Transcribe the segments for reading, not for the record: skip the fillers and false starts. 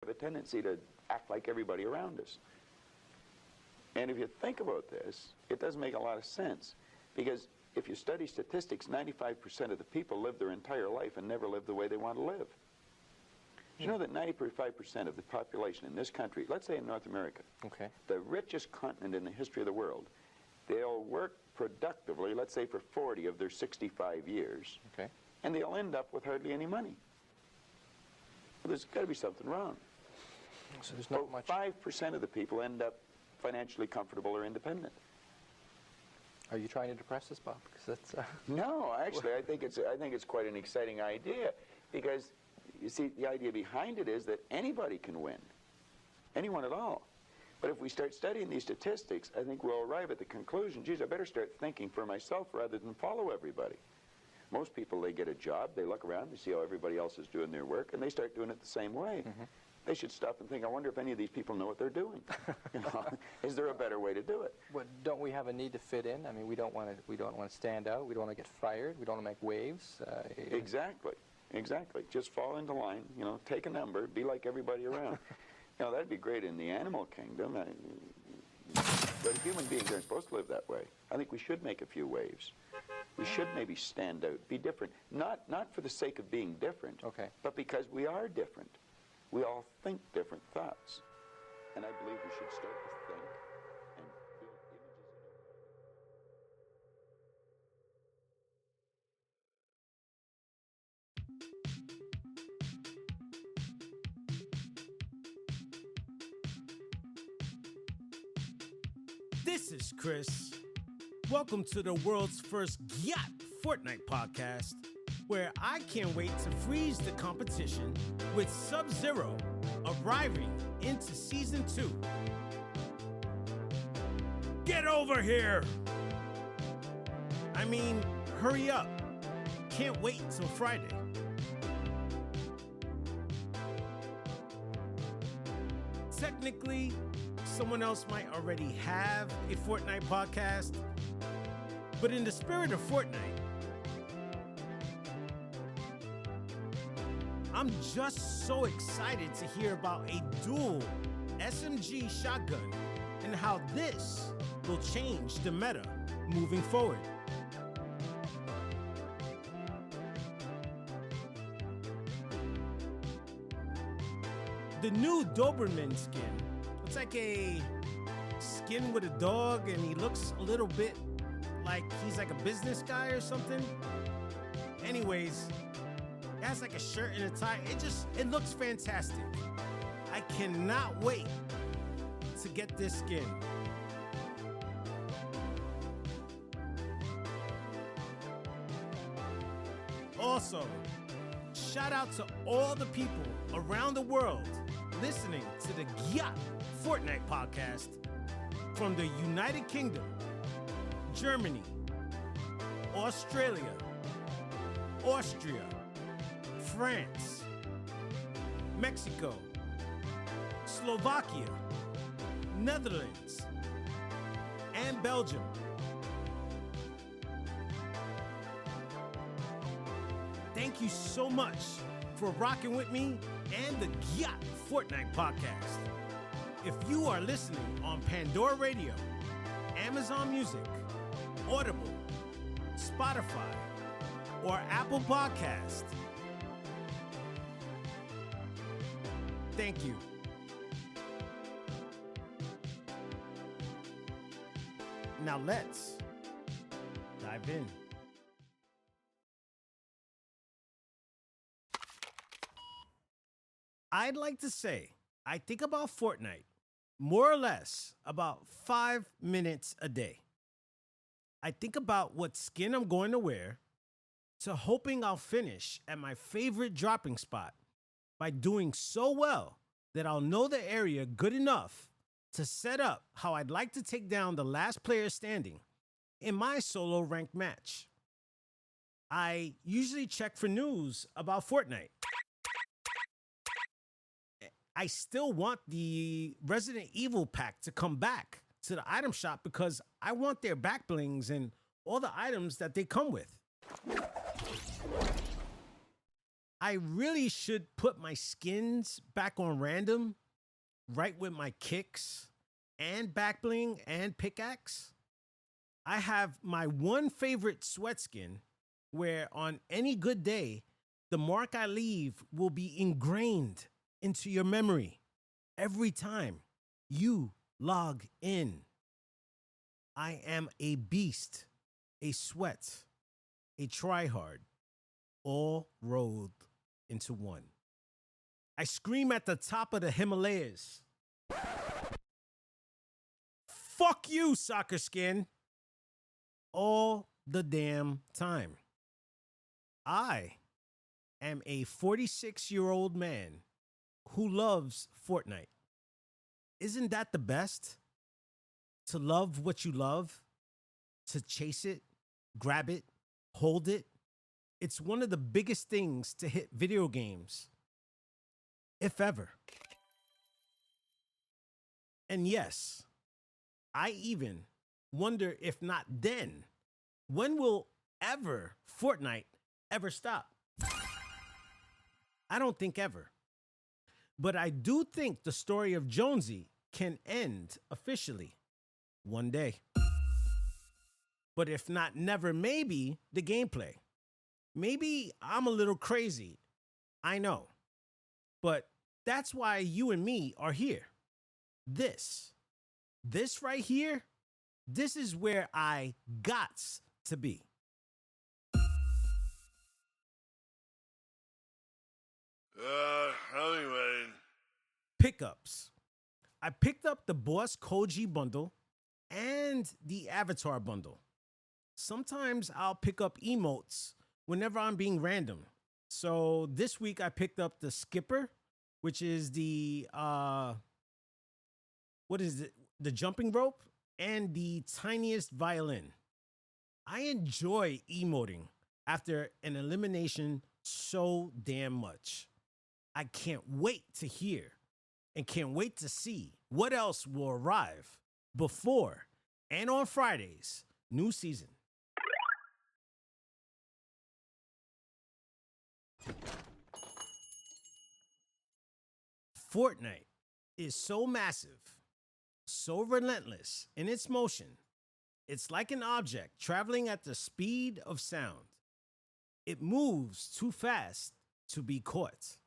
a tendency to act like everybody around us. And if you think about this, it doesn't make a lot of sense. Because if you study statistics, 95% of the people live their entire life and never live the way they want to live. You know that 95% of the population in this country, let's say in North America, the richest continent in the history of the world, they'll work productively, let's say for 40 of their 65 years, and they'll end up with hardly any money. Well, there's got to be something wrong. So there's not much. 5% of the people end up financially comfortable or independent. Are you trying to depress us, Bob? Because that's No, actually, I think it's quite an exciting idea, because you see, the idea behind it is that anybody can win, anyone at all. But if we start studying these statistics, I think we'll arrive at the conclusion, geez, I better start thinking for myself rather than follow everybody. Most people, they get a job, they look around, they see how everybody else is doing their work, and they start doing it the same way. They should stop and think, I wonder if any of these people know what they're doing. You know, is there a better way to do it? But don't we have a need to fit in? I mean, we don't want to stand out. We don't want to get fired. We don't want to make waves. Exactly. Exactly. Just fall into line, you know, take a number, be like everybody around. You know, that'd be great in the animal kingdom. But human beings aren't supposed to live that way. I think we should make a few waves. We should maybe stand out, be different. Not for the sake of being different, but because we are different. We all think different thoughts. And I believe we should start to think and build images. This is Chris. Welcome to the world's first GYATT Fortnite Podcast, where I can't wait to freeze the competition with Sub-Zero arriving into Season 2. Get over here! I mean, hurry up. Can't wait till Friday. Technically, someone else might already have a Fortnite podcast, but in the spirit of Fortnite, I'm just so excited to hear about a dual SMG shotgun and how this will change the meta moving forward. The new Doberman skin, it's like a skin with a dog and he looks a little bit like he's like a business guy or something. Anyways, it has like a shirt and a tie. It looks fantastic. I cannot wait to get this skin. Also, shout out to all the people around the world listening to the GYATT Fortnite Podcast from the United Kingdom, Germany, Australia, Austria, France, Mexico, Slovakia, Netherlands, and Belgium. Thank you so much for rocking with me and the GYATT Fortnite Podcast. If you are listening on Pandora Radio, Amazon Music, Audible, Spotify, or Apple Podcast, thank you. Now let's dive in. I'd like to say I think about Fortnite more or less about 5 minutes a day. I think about what skin I'm going to wear to hoping I'll finish at my favorite dropping spot by doing so well that I'll know the area good enough to set up how I'd like to take down the last player standing in my solo ranked match. I usually check for news about Fortnite. I still want the Resident Evil pack to come back to the item shop because I want their back blings and all the items that they come with. I really should put my skins back on random, right with my kicks and back bling and pickaxe. I have my one favorite sweat skin where on any good day, the mark I leave will be ingrained into your memory every time you log in. I am a beast, a sweat, a tryhard, all rolled into one. I scream at the top of the Himalayas. Fuck you, soccer skin. All the damn time. I am a 46-year-old man who loves Fortnite. Isn't that the best? To love what you love, to chase it, grab it, hold it. It's one of the biggest things to hit video games, if ever. And yes, I even wonder if not then, when will ever Fortnite ever stop? I don't think ever. But I do think the story of Jonesy can end officially one day. But if not never, maybe the gameplay. Maybe I'm a little crazy. I know. But that's why you and me are here. This right here, this is where I gots to be. Anyway. Pickups. I picked up the Boss Koji bundle and the Avatar bundle. Sometimes I'll pick up emotes whenever I'm being random. So this week I picked up the Skipper, which is the what is it? The jumping rope and the tiniest violin. I enjoy emoting after an elimination so damn much. I can't wait to hear and can't wait to see what else will arrive before and on Friday's new season. Fortnite is so massive, so relentless in its motion. It's like an object traveling at the speed of sound. It moves too fast to be caught,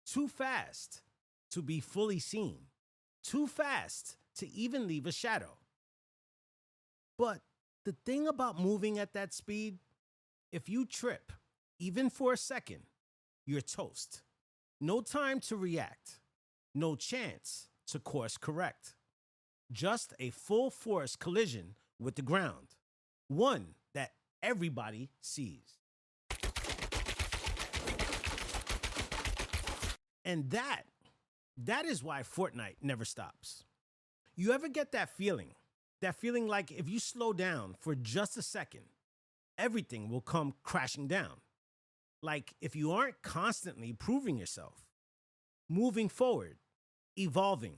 too fast to be fully seen, too fast to even leave a shadow. But the thing about moving at that speed, if you trip, even for a second, you're toast. No time to react. No chance to course correct. Just a full force collision with the ground. One that everybody sees. And that is why Fortnite never stops. You ever get that feeling? That feeling like if you slow down for just a second, everything will come crashing down. Like if you aren't constantly proving yourself, moving forward, evolving,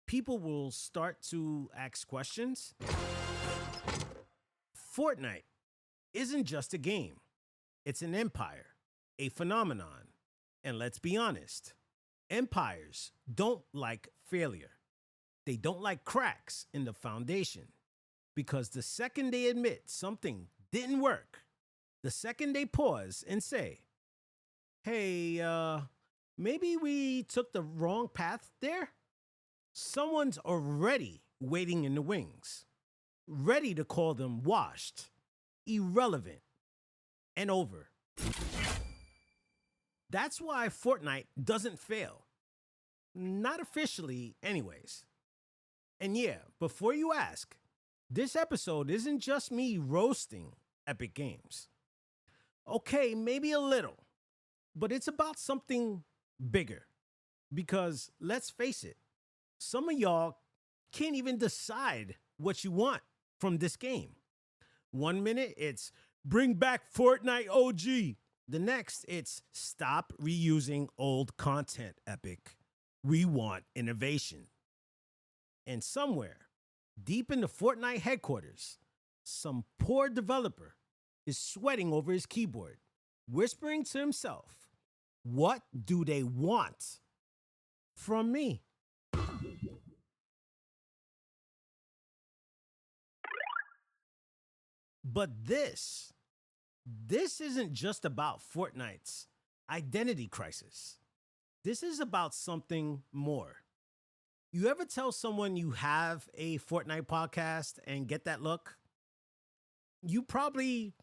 people will start to ask questions. Fortnite isn't just a game. It's an empire, a phenomenon. And let's be honest, empires don't like failure. They don't like cracks in the foundation. Because the second they admit something didn't work, the second they pause and say, hey, maybe we took the wrong path there, someone's already waiting in the wings, ready to call them washed, irrelevant, and over. That's why Fortnite doesn't fail. Not officially, anyways. And yeah, before you ask, this episode isn't just me roasting Epic Games. Okay, maybe a little, but it's about something bigger. Because let's face it, some of y'all can't even decide what you want from this game. 1 minute, it's bring back Fortnite OG. The next, it's stop reusing old content, Epic. We want innovation. And somewhere, deep in the Fortnite headquarters, some poor developer is sweating over his keyboard, whispering to himself, What do they want from me? But this isn't just about Fortnite's identity crisis. This is about something more. You ever tell someone you have a Fortnite podcast and get that look? You probably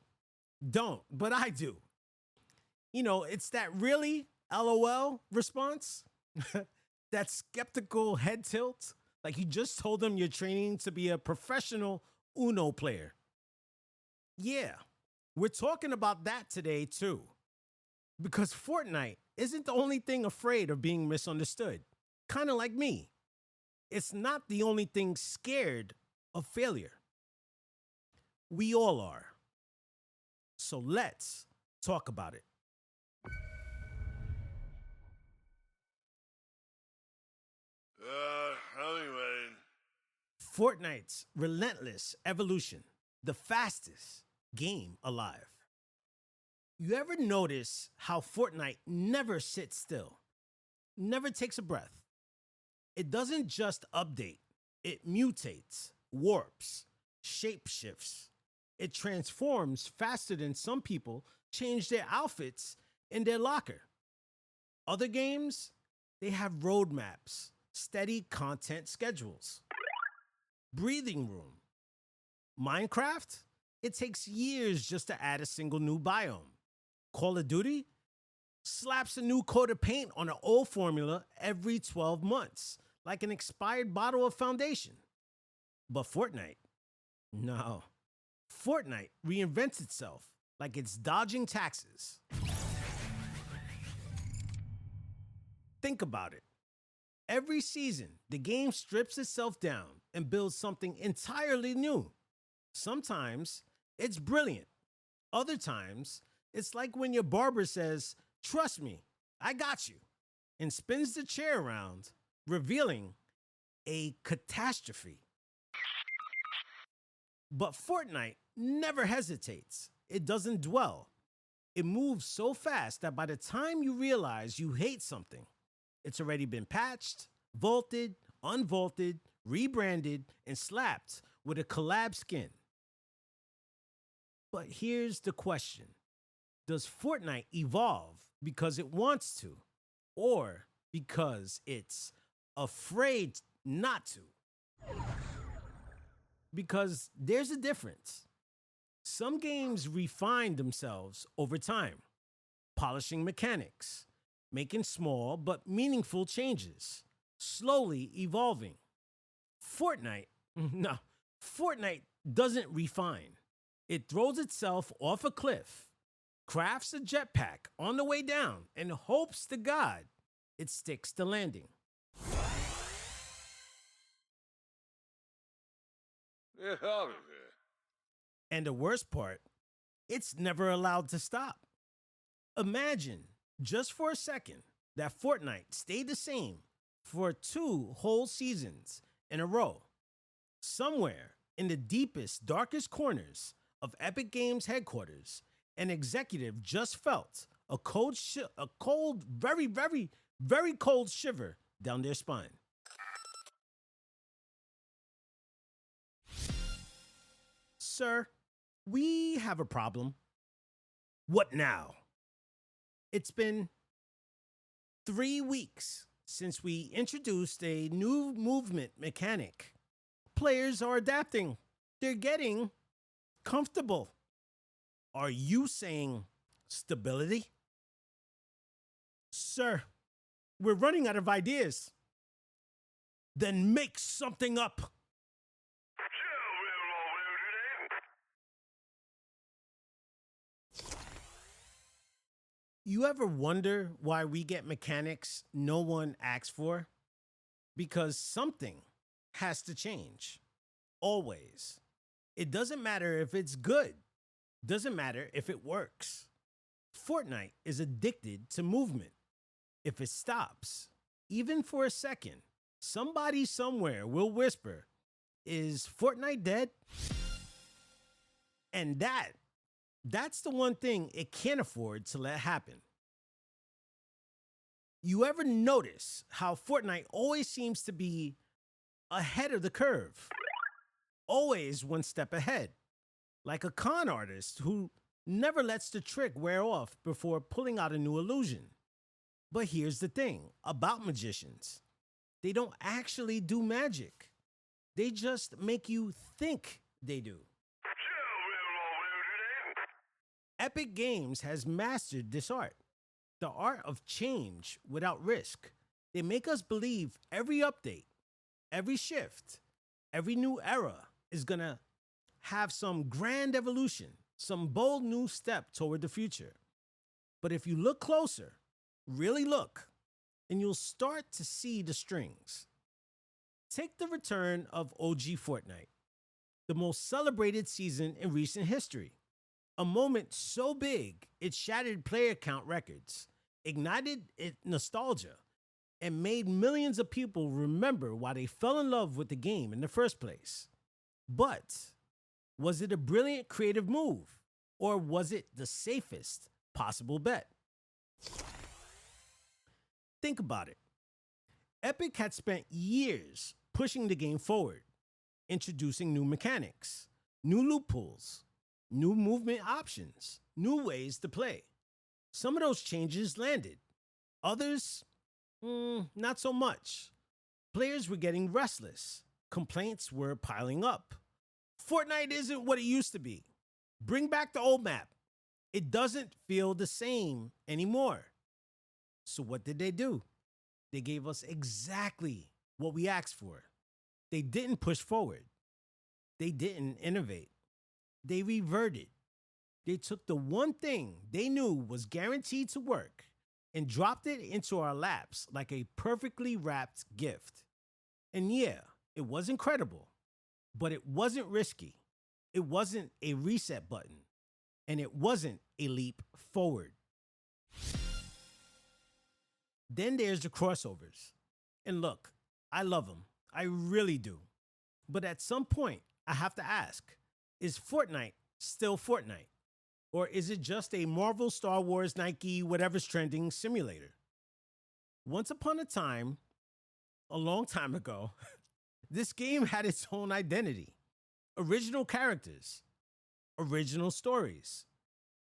don't, but I do. You know, it's that really LOL response, that skeptical head tilt. Like you just told them you're training to be a professional Uno player. Yeah, we're talking about that today too. Because Fortnite isn't the only thing afraid of being misunderstood. Kind of like me. It's not the only thing scared of failure. We all are. So let's talk about it. Anyway. Fortnite's relentless evolution, the fastest game alive. You ever notice how Fortnite never sits still, never takes a breath? It doesn't just update, it mutates, warps, shapeshifts. It transforms faster than some people change their outfits in their locker. Other games, they have roadmaps, steady content schedules, breathing room. Minecraft, it takes years just to add a single new biome. Call of Duty slaps a new coat of paint on an old formula every 12 months, like an expired bottle of foundation. But Fortnite, no. Fortnite reinvents itself like it's dodging taxes. Think about it. Every season, the game strips itself down and builds something entirely new. Sometimes it's brilliant. Other times, it's like when your barber says, "Trust me, I got you," and spins the chair around, revealing a catastrophe. But Fortnite never hesitates. It doesn't dwell. It moves so fast that by the time you realize you hate something, it's already been patched, vaulted, unvaulted, rebranded, and slapped with a collab skin. But here's the question. Does Fortnite evolve because it wants to, or because it's afraid not to? Because there's a difference. Some games refine themselves over time, polishing mechanics, making small but meaningful changes, slowly evolving. Fortnite doesn't refine. It throws itself off a cliff, crafts a jetpack on the way down, and hopes to God it sticks the landing. Yeah, obviously. And the worst part, it's never allowed to stop. Imagine, just for a second, that Fortnite stayed the same for 2 whole seasons in a row. Somewhere in the deepest, darkest corners of Epic Games headquarters, an executive just felt a cold, very, very, very cold shiver down their spine. Sir, we have a problem. What now? It's been 3 weeks since we introduced a new movement mechanic. Players are adapting. They're getting comfortable. Are you saying stability? Sir, we're running out of ideas. Then make something up. You ever wonder why we get mechanics no one asks for? Because something has to change. Always. It doesn't matter if it's good. Doesn't matter if it works. Fortnite is addicted to movement. If it stops, even for a second, somebody somewhere will whisper, "Is Fortnite dead?" And that's the one thing it can't afford to let happen. You ever notice how Fortnite always seems to be ahead of the curve? Always one step ahead. Like a con artist who never lets the trick wear off before pulling out a new illusion. But here's the thing about magicians. They don't actually do magic. They just make you think they do. Epic Games has mastered this art, the art of change without risk. They make us believe every update, every shift, every new era is gonna have some grand evolution, some bold new step toward the future. But if you look closer, really look, and you'll start to see the strings. Take the return of OG Fortnite, the most celebrated season in recent history. A moment so big, it shattered player count records, ignited nostalgia, and made millions of people remember why they fell in love with the game in the first place. But was it a brilliant creative move, or was it the safest possible bet? Think about it. Epic had spent years pushing the game forward, introducing new mechanics, new loopholes, new movement options, new ways to play. Some of those changes landed. Others, not so much. Players were getting restless. Complaints were piling up. Fortnite isn't what it used to be. Bring back the old map. It doesn't feel the same anymore. So what did they do? They gave us exactly what we asked for. They didn't push forward. They didn't innovate. They reverted. They took the one thing they knew was guaranteed to work and dropped it into our laps like a perfectly wrapped gift. And yeah, it was incredible, but it wasn't risky. It wasn't a reset button, and it wasn't a leap forward. Then there's the crossovers. And look, I love them. I really do. But at some point, I have to ask, is Fortnite still Fortnite? Or is it just a Marvel, Star Wars, Nike, whatever's trending simulator? Once upon a time, a long time ago, this game had its own identity. Original characters, original stories,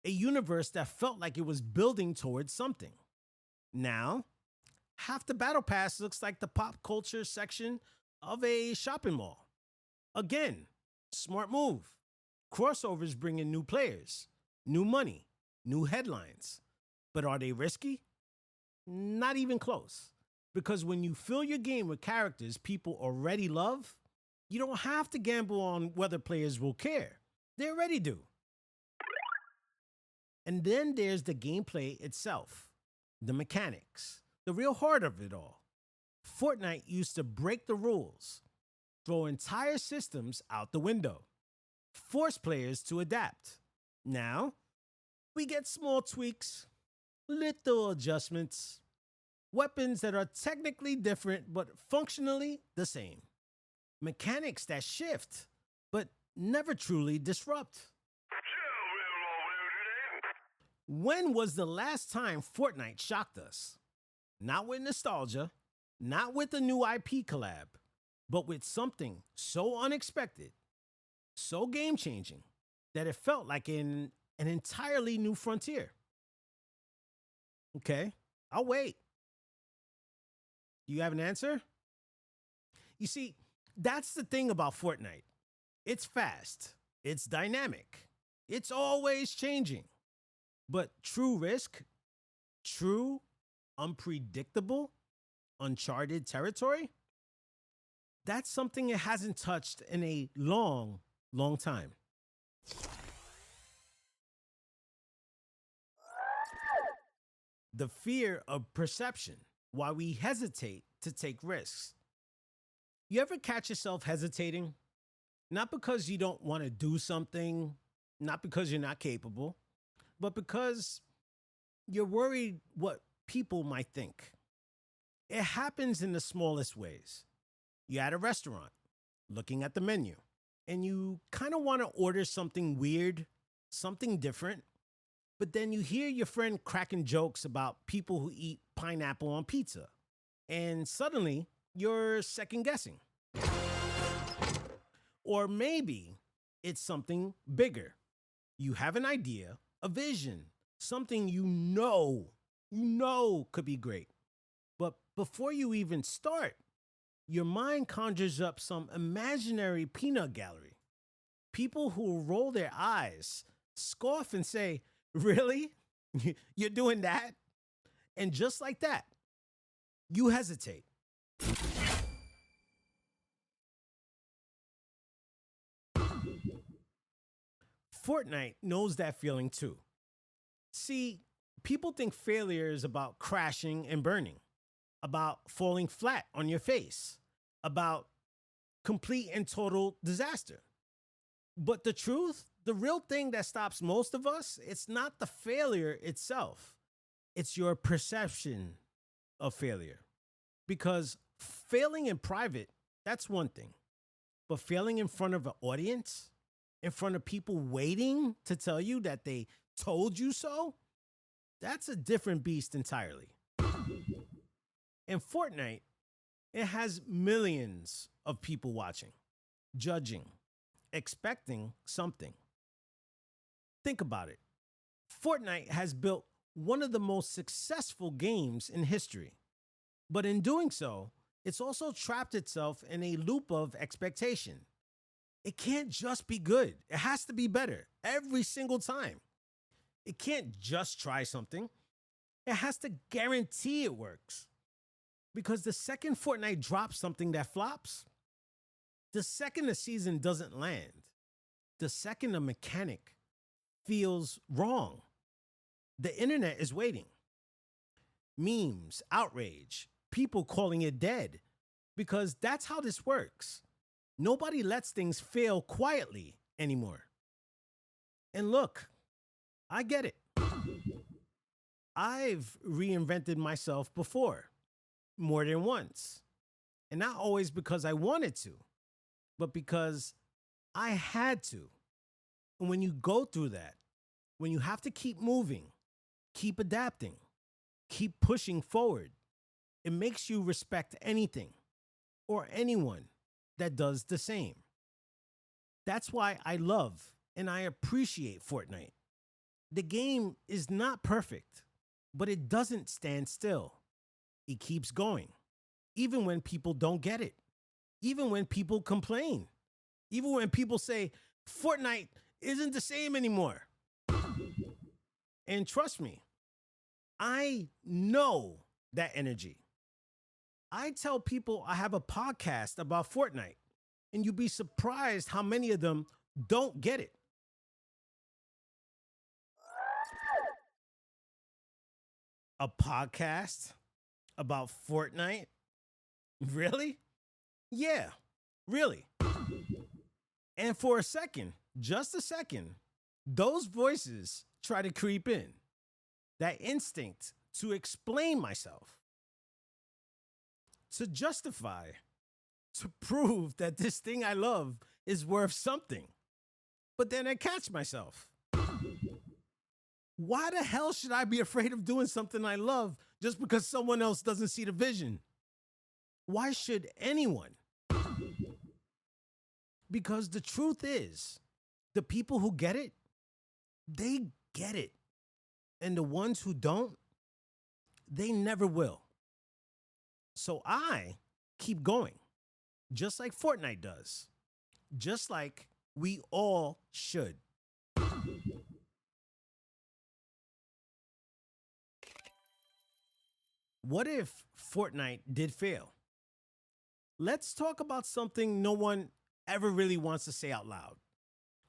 a universe that felt like it was building towards something. Now, half the battle pass looks like the pop culture section of a shopping mall. Again, smart move. Crossovers bring in new players, new money, new headlines. But are they risky? Not even close. Because when you fill your game with characters people already love, you don't have to gamble on whether players will care. They already do. And then there's the gameplay itself, the mechanics, the real heart of it all. Fortnite used to break the rules, throw entire systems out the window, force players to adapt. Now, we get small tweaks, little adjustments, weapons that are technically different but functionally the same, mechanics that shift but never truly disrupt. When was the last time Fortnite shocked us? Not with nostalgia, not with a new IP collab, but with something so unexpected, so game-changing, that it felt like an entirely new frontier. Okay, I'll wait. Do you have an answer? You see, that's the thing about Fortnite. It's fast, it's dynamic, it's always changing. But true risk, true, unpredictable, uncharted territory, that's something it hasn't touched in a long, long time. The fear of perception, why we hesitate to take risks. You ever catch yourself hesitating? Not because you don't want to do something, not because you're not capable, but because you're worried what people might think. It happens in the smallest ways. You're at a restaurant, looking at the menu, and you kind of want to order something weird, something different, But then you hear your friend cracking jokes about people who eat pineapple on pizza. And suddenly you're second guessing. Or maybe it's something bigger. You have an idea, a vision, something you know could be great. But before you even start, your mind conjures up some imaginary peanut gallery. People who will roll their eyes, scoff, and say, "Really? You're doing that?" And just like that, you hesitate. Fortnite knows that feeling too. See, people think failure is about crashing and burning, about falling flat on your face, about complete and total disaster. But the truth, the real thing that stops most of us, it's not the failure itself. It's your perception of failure. Because failing in private, that's one thing. But failing in front of an audience, in front of people waiting to tell you that they told you so, that's a different beast entirely. In Fortnite, it has millions of people watching, judging, expecting something. Think about it. Fortnite has built one of the most successful games in history. But in doing so, it's also trapped itself in a loop of expectation. It can't just be good. It has to be better every single time. It can't just try something. It has to guarantee it works. Because the second Fortnite drops something that flops, the second a season doesn't land, the second a mechanic feels wrong, the internet is waiting. Memes, outrage, people calling it dead. Because that's how this works. Nobody lets things fail quietly anymore. And look, I get it. I've reinvented myself before, more than once. And not always because I wanted to, but because I had to. And when you go through that, when you have to keep moving, keep adapting, keep pushing forward, it makes you respect anything or anyone that does the same. That's why I love and I appreciate Fortnite. The game is not perfect, but it doesn't stand still. It keeps going, even when people don't get it, even when people complain, even when people say, Fortnite isn't the same anymore. And trust me, I know that energy. I tell people I have a podcast about Fortnite, and you'd be surprised how many of them don't get it. A podcast about Fortnite? Really? Yeah, really. And for a second, just a second, those voices try to creep in. That instinct to explain myself, to justify, to prove that this thing I love is worth something. But then I catch myself. Why the hell should I be afraid of doing something I love just because someone else doesn't see the vision? Why should anyone? Because the truth is, the people who get it, they get it. And the ones who don't, they never will. So I keep going, just like Fortnite does, just like we all should. What if Fortnite did fail? Let's talk about something no one ever really wants to say out loud.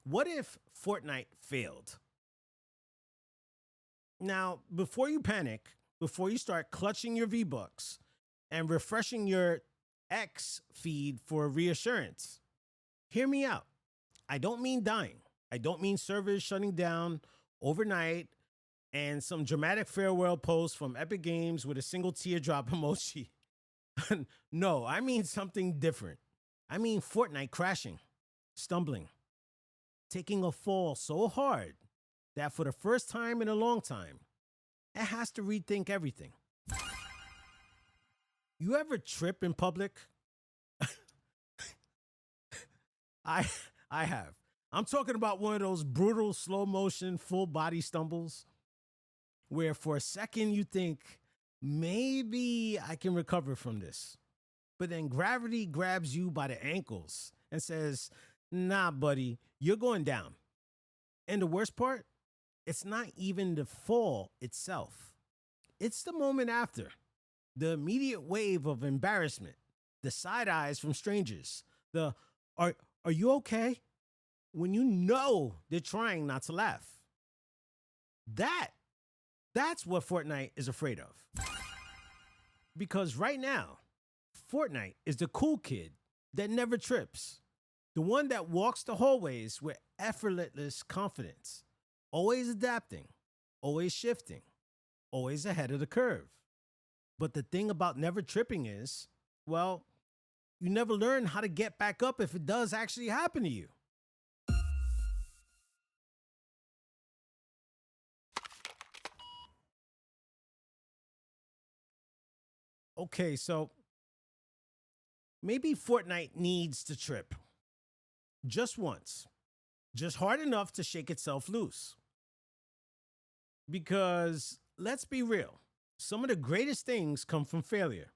What if Fortnite failed? Now, before you panic, before you start clutching your V-Bucks and refreshing your X feed for reassurance, hear me out. I don't mean dying. I don't mean servers shutting down overnight and some dramatic farewell post from Epic Games with a single teardrop emoji. No, I mean something different. I mean Fortnite crashing, stumbling, taking a fall so hard that for the first time in a long time, it has to rethink everything. You ever trip in public? I have. I'm talking about one of those brutal slow motion full body stumbles where for a second you think maybe I can recover from this. But then gravity grabs you by the ankles and says, "Nah, buddy, you're going down." And the worst part, it's not even the fall itself. It's the moment after, the immediate wave of embarrassment, the side eyes from strangers, the are you okay? When you know they're trying not to laugh. That's what Fortnite is afraid of. Because right now, Fortnite is the cool kid that never trips. The one that walks the hallways with effortless confidence, always adapting, always shifting, always ahead of the curve. But the thing about never tripping is, well, you never learn how to get back up if it does actually happen to you. Okay, so maybe Fortnite needs to trip. Just once. Just hard enough to shake itself loose. Because let's be real, some of the greatest things come from failure.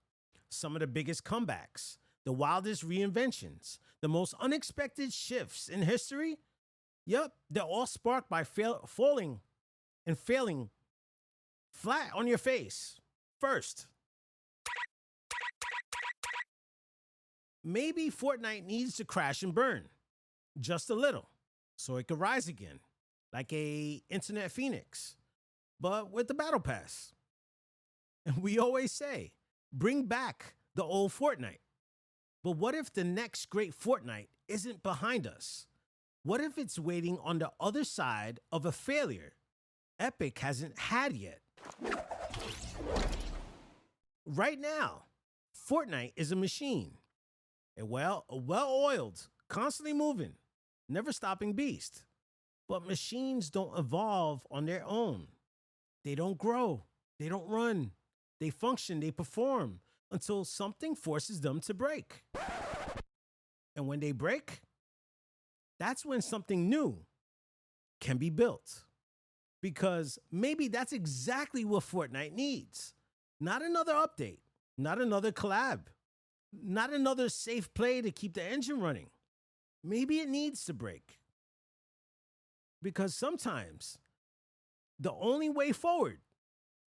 Some of the biggest comebacks, the wildest reinventions, the most unexpected shifts in history, yep, they're all sparked by falling and failing flat on your face first. Maybe Fortnite needs to crash and burn just a little so it could rise again like a internet phoenix, but with the battle pass. And we always say, bring back the old Fortnite. But what if the next great Fortnite isn't behind us? What if it's waiting on the other side of a failure Epic hasn't had yet? Right now, Fortnite is a machine. A well-oiled, constantly moving, never stopping beast. But machines don't evolve on their own. They don't grow. They don't run. They function, they perform until something forces them to break. And when they break, that's when something new can be built. Because maybe that's exactly what Fortnite needs. Not another update, not another collab, not another safe play to keep the engine running. Maybe it needs to break. Because sometimes the only way forward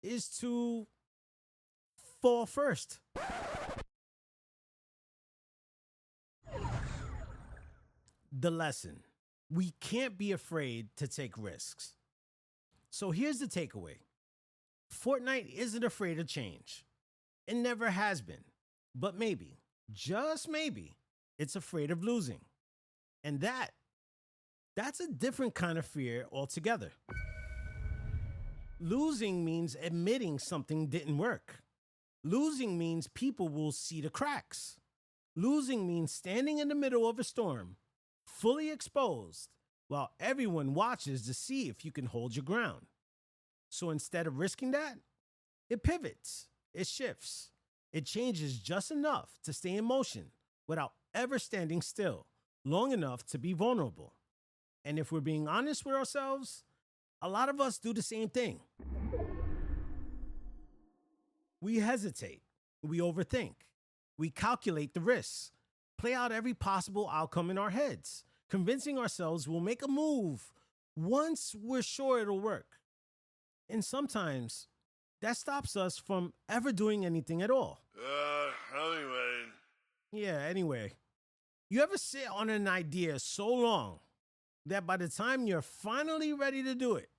is to fall first. The lesson: we can't be afraid to take risks. So here's the takeaway. Fortnite isn't afraid of change. It never has been. But maybe, just maybe, it's afraid of losing. And that's a different kind of fear altogether. Losing means admitting something didn't work. Losing means people will see the cracks. Losing means standing in the middle of a storm, fully exposed, while everyone watches to see if you can hold your ground. So instead of risking that, it pivots, it shifts, it changes just enough to stay in motion without ever standing still, long enough to be vulnerable. And if we're being honest with ourselves, a lot of us do the same thing. We hesitate, we overthink, we calculate the risks, play out every possible outcome in our heads, convincing ourselves we'll make a move once we're sure it'll work. And sometimes that stops us from ever doing anything at all. Anyway. Yeah, anyway. You ever sit on an idea so long that by the time you're finally ready to do it,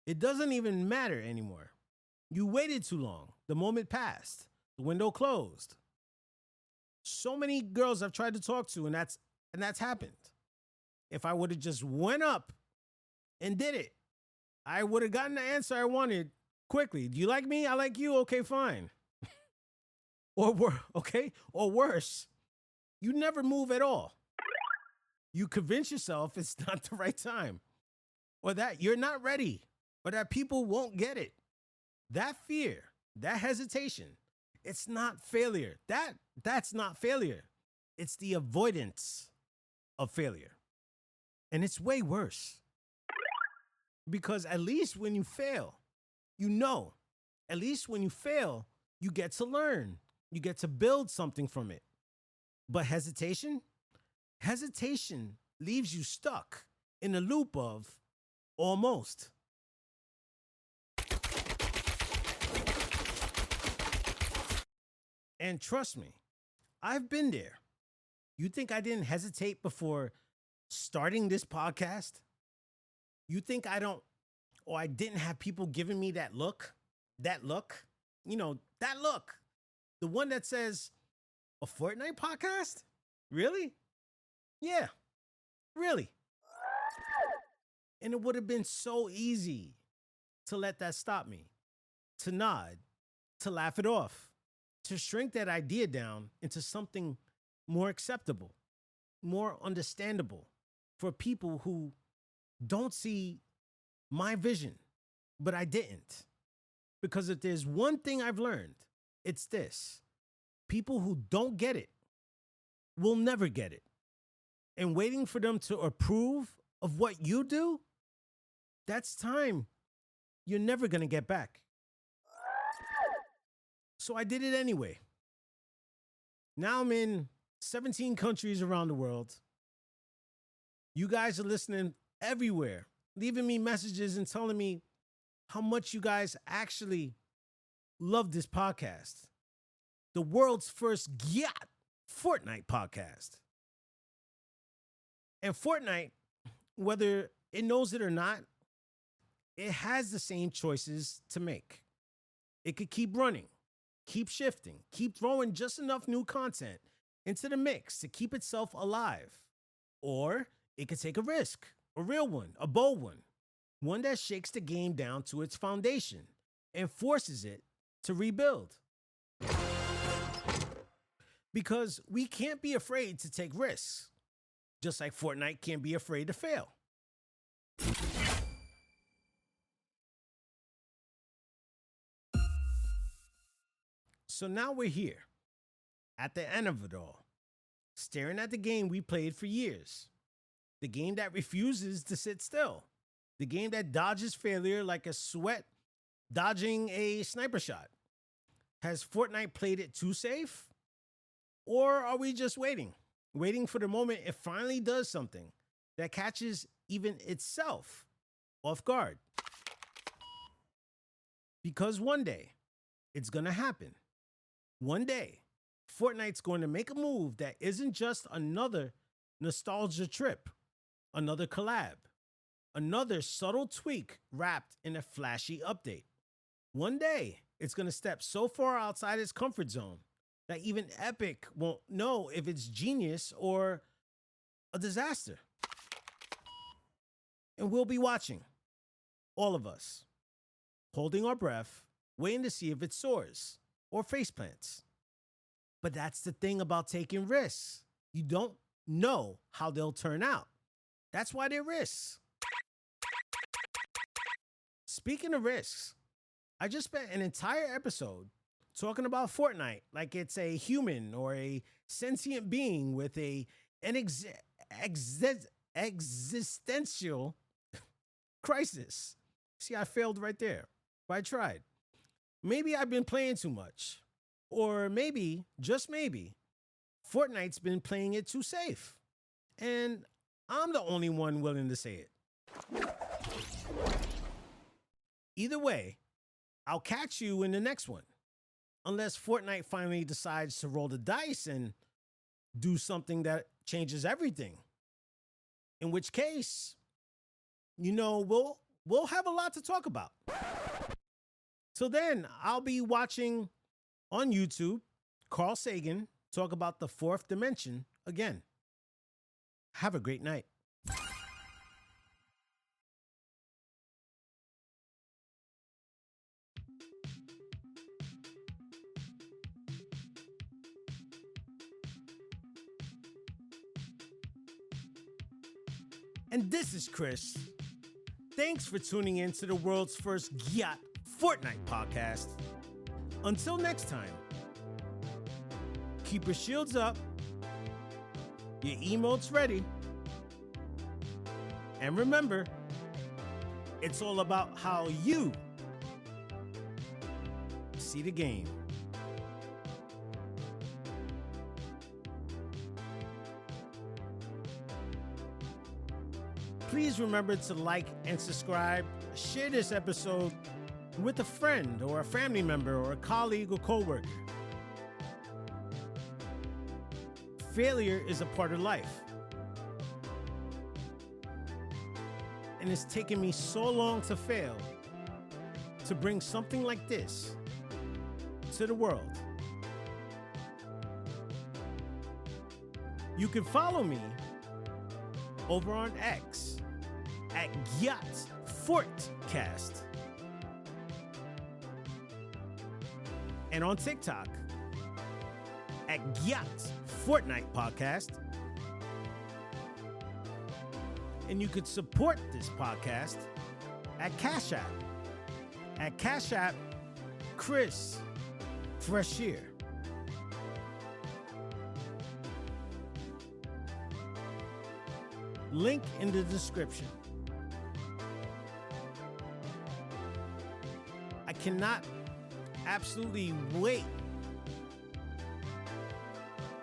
it doesn't even matter anymore? You waited too long. The moment passed. The window closed. So many girls I've tried to talk to, and that's happened. If I would have just went up and did it, I would have gotten the answer I wanted quickly. Do you like me? I like you. Okay, fine. Or worse, you never move at all. You convince yourself it's not the right time. or that you're not ready, or that people won't get it. That fear, that hesitation, it's not failure. That's not failure. It's the avoidance of failure. And it's way worse. Because at least when you fail, you know. At least when you fail, you get to learn. You get to build something from it. But hesitation? Hesitation leaves you stuck in a loop of almost. And trust me, I've been there. You think I didn't hesitate before starting this podcast? You think I didn't have people giving me that look? That look? You know, that look. The one that says, a Fortnite podcast? Really? Yeah, really. And it would have been so easy to let that stop me, to nod, to laugh it off, to shrink that idea down into something more acceptable, more understandable for people who don't see my vision, but I didn't. Because if there's one thing I've learned, it's this. People who don't get it will never get it. And waiting for them to approve of what you do, that's time you're never going to get back. So I did it anyway. Now I'm in 17 countries around the world. You guys are listening everywhere, leaving me messages and telling me how much you guys actually love this podcast. The world's first GYATT Fortnite podcast. And Fortnite, whether it knows it or not, it has the same choices to make. It could keep running, keep shifting, keep throwing just enough new content into the mix to keep itself alive. Or it could take a risk, a real one, a bold one that shakes the game down to its foundation and forces it to rebuild. Because we can't be afraid to take risks, just like Fortnite can't be afraid to fail. So now we're here, at the end of it all, staring at the game we played for years. The game that refuses to sit still. The game that dodges failure like a sweat dodging a sniper shot. Has Fortnite played it too safe? Or are we just waiting for the moment it finally does something that catches even itself off guard? Because one day, it's going to happen. One day, Fortnite's going to make a move that isn't just another nostalgia trip, another collab, another subtle tweak wrapped in a flashy update. One day, it's going to step so far outside its comfort zone that even Epic won't know if it's genius or a disaster. And we'll be watching, all of us, holding our breath, waiting to see if it soars or faceplants. But that's the thing about taking risks. You don't know how they'll turn out. That's why they're risks. Speaking of risks, I just spent an entire episode talking about Fortnite like it's a human or a sentient being with an existential crisis. See, I failed right there, but I tried. Maybe I've been playing too much. Or maybe, just maybe, Fortnite's been playing it too safe. And I'm the only one willing to say it. Either way, I'll catch you in the next one. Unless Fortnite finally decides to roll the dice and do something that changes everything. In which case, we'll have a lot to talk about. Till then, I'll be watching on YouTube Carl Sagan talk about the fourth dimension again. Have a great night. And this is Chris, Thanks for tuning in to the world's first GYATT Fortnite Podcast. Until next time, keep your shields up, your emotes ready, and remember, it's all about how you see the game. Please remember to like and subscribe. Share this episode with a friend or a family member or a colleague or coworker. Failure is a part of life. And it's taken me so long to fail to bring something like this to the world. You can follow me over on X at GYATTFortCast and on TikTok at GYATT Fortnite Podcast. And you could support this podcast at Cash App chrisfreshier. Link in the description. I cannot absolutely wait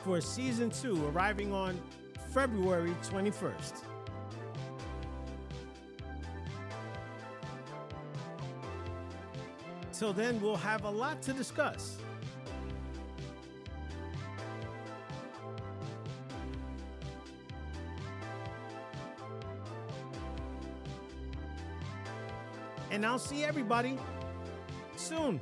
for season 2 arriving on February 21st. Till then, we'll have a lot to discuss. And I'll see everybody soon.